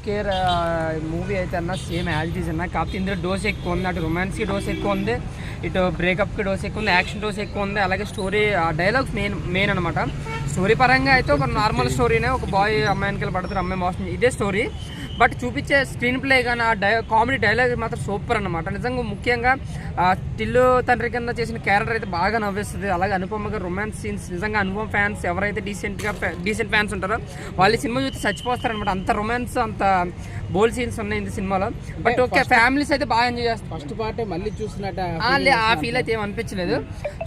Scare movie అయితే అన్న same as it is అన్న. కాకపోతే ఇందులో డోస్ ఎక్కువ ఉంది, అటు రొమాన్స్కి డోస్ ఎక్కువ ఉంది, ఇటు బ్రేకప్కి డోస్ ఎక్కువ ఉంది, యాక్షన్ డోస్ ఎక్కువ ఉంది, అలాగే స్టోరీ డైలాగ్స్ మెయిన్ అనమాట. స్టోరీ పరంగా అయితే ఒక నార్మల్ స్టోరీనే, ఒక బాయ్ అమ్మాయికి వెళ్ళి పడతారు, అమ్మాయి మోసం, ఇదే స్టోరీ. బట్ చూపించే స్క్రీన్ ప్లే కానీ ఆ కామెడీ డైలాగ్ మాత్రం సూపర్ అనమాట. నిజంగా ముఖ్యంగా టిల్లు తండ్రి కింద చేసిన క్యారెక్టర్ అయితే బాగా నవ్వేస్తుంది. అలాగే అనుపమ గారు రొమాన్స్ సీన్స్, నిజంగా అనుపమ ఫ్యాన్స్ ఎవరైతే డీసెంట్ ఫ్యాన్స్ ఉంటారో వాళ్ళు ఈ సినిమా చూస్తే చచ్చిపోస్తారనమాట. అంత రొమాన్స్, అంత బోల్డ్ సీన్స్ ఉన్నాయి ఈ సినిమాలో. బట్ ఓకే, ఫ్యామిలీస్ అయితే బాగా ఎంజాయ్ చేస్తారు. ఫస్ట్ పార్ట్ మళ్ళీ చూసినట్టు ఆ ఫీల్ అయితే ఏం అనిపించలేదు.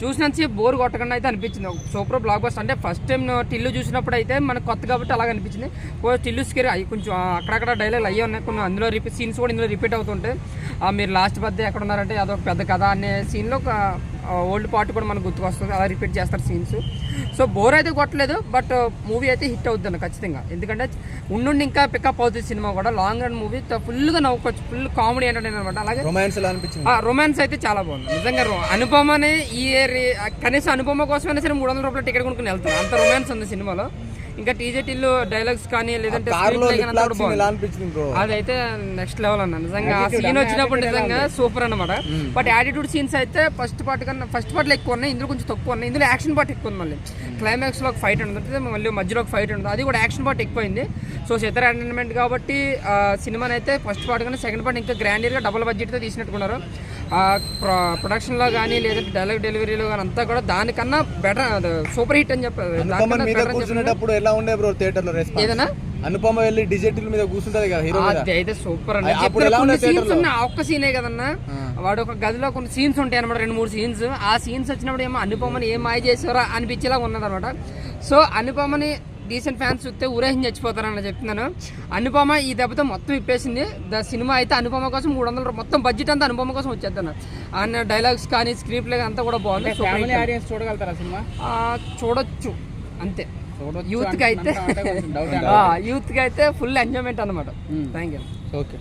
చూసినంత బోర్ కొట్టకుండా అయితే అనిపించింది. Super block buster. అంటే ఫస్ట్ టైం టిల్లు చూసినప్పుడు అయితే మనకు కొత్త కాబట్టి అలాగ అనిపించింది. టిల్లు స్కేర్ అవి కొంచెం అక్కడక్కడ డైలాగ్ అయ్యే ఉన్నాయి, కొన్ని అందులో సీన్స్ కూడా ఇందులో రిపీట్ అవుతుంటాయి. మీరు లాస్ట్ బర్త్డే ఎక్కడ ఉన్నారంటే అదొక పెద్ద కథ అనే సీన్లో ఒక ఓల్డ్ పార్ట్ కూడా మనకు గుర్తుకొస్తుంది, అలా రిపీట్ చేస్తారు సీన్స్. సో బోర్ అయితే కొట్టలేదు, బట్ మూవీ అయితే హిట్ అవుతుంది ఖచ్చితంగా. ఎందుకంటే ఉండి ఇంకా పికప్ అవుతుంది సినిమా కూడా. లాంగ్ రన్ మూవీ, ఫుల్గా నవ్వుకోవచ్చు, ఫుల్ కామెడీ ఎంటర్టైన్ అనమాట. అలాగే రొమాన్స్ అయితే చాలా బాగుంది నిజంగా. అనుపమని ఈ కనీసం అనుపమ కోసమైనా సరే 300 రూపాయల టికెట్ కొనుక్కుని వెళ్తాను, అంత రొమాన్స్ ఉంది సినిమాలో. ఇంకా టీజేటీలు డైలాగ్స్ కానీ లేదంటే అదైతే నెక్స్ట్ లెవెల్ అన్న నిజంగా. ఆ సీన్ వచ్చినప్పుడు నిజంగా సూపర్ అనమాట. బట్ యాటిట్యూడ్ సీన్స్ అయితే ఫస్ట్ పార్ట్లో ఎక్కువ ఉన్నాయి, ఇందులో కొంచెం తక్కువ ఉన్నాయి. ఇందులో యాక్షన్ పార్ట్ ఎక్కువ ఉంది. మళ్ళీ క్లైమాక్స్లో ఒక ఫైట్ ఉంటుంది, మళ్ళీ మధ్యలో ఒక ఫైట్ ఉంటుంది, అది కూడా యాక్షన్ పార్ట్ ఎక్కువైంది. సో ఇతర ఎంటర్టైన్మెంట్ కాబట్టి సినిమాని అయితే ఫస్ట్ పార్ట్ కానీ సెకండ్ పార్ట్ ఇంకా గ్రాండియర్గా డబుల్ బడ్జెట్తో తీసినట్టుకున్నారు. ప్రొడక్షన్లో కానీ లేదంటే డైలాగ్ డెలివరీలో కానీ అంతా కూడా దానికన్నా బెటర్, సూపర్ హిట్ అని చెప్పారు. ఏదైనా అనుపమ వెళ్ళి డిజిటల్ మీద కూర్చుంటది కదా హీరో మీద, అయితే సూపర్ అండి. సీన్స్ ఉన్నాయి, ఒక్క సీనే కదన్నా, వాడు ఒక గదిలో కొన్ని సీన్స్ ఉంటాయి అనమాట, 2-3 సీన్స్. ఆ సీన్స్ వచ్చినప్పుడు ఏమో అనుపమని ఏం మాయ చేసారా అనిపించేలా ఉన్నది అనమాట. సో అనుపమని డీసెంట్ ఫ్యాన్స్ చూస్తే ఊరేహించి చచ్చిపోతారని చెప్తున్నాను. అనుపమ ఈ దెబ్బతో మొత్తం ఇప్పేసింది. సినిమా అయితే అనుపమ కోసం 300 రూపాయలు మొత్తం బడ్జెట్ అంతా అనుపమ కోసం వచ్చేద్దాను. ఆయన డైలాగ్స్ కానీ స్క్రీన్ ప్లే అంతా కూడా బాగుంది. చూడగలుగుతారా సినిమా? చూడొచ్చు అంతే. యూత్ కి అయితే ఫుల్ ఎంజాయ్మెంట్ అనమాట. Thank you. ఓకే.